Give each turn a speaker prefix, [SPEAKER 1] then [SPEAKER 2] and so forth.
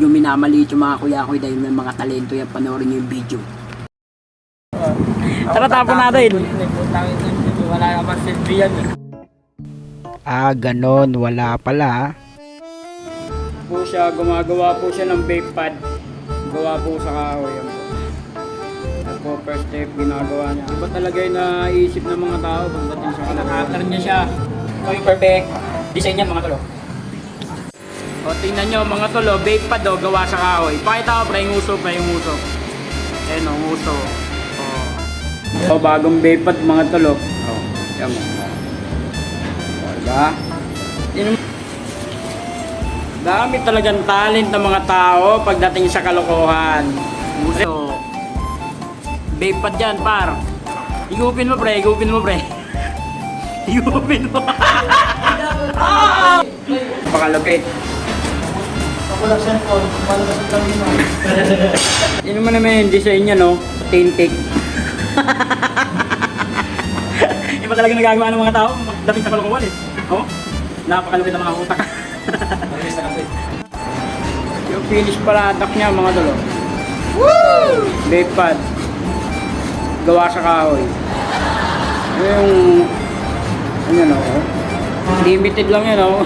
[SPEAKER 1] Yung minamaliit yung mga kuya ko dahil may mga talento yan, panoorin nyo yung video. Tara, tapon natin.
[SPEAKER 2] Wala naman silbi yan.
[SPEAKER 1] Ah, ganon. Wala pala. Po siya, gumagawa po siya ng vape pad. Gawa po sa kahoy. Yan po. Yan po, first step, ginagawa niya. Iba talaga yung naisip ng mga tao pagdating sa kalakater niya siya. Ito yung perfect design niya mga tolo. O, tingnan nyo mga tolo, vape pad o, gawa sa kahoy. Pakita ko, pre, yung uso, pre, yung uso. Ayan o, uso. O, bagong vape pad mga tolo. O, yan mo. O, diba? Dami talagang talent ng mga tao pagdating sa kalokohan. So, vape pad yan, par. Higupin mo, pre, higupin mo, pre. Higupin mo. Pakalupit.
[SPEAKER 2] Ako lang cellphone, palabas ang kami mo.
[SPEAKER 1] Yun naman naman yung design niya, no? Tintik. Iba talaga nagagawa ng mga tao pagdating sa kalokohan, eh. Oh, napakalupit ng mga utak. Yung finish product niya mga tolo. Woo! Vape pad. Gawa sa kahoy. Yung ano no? Limited lang yan, no?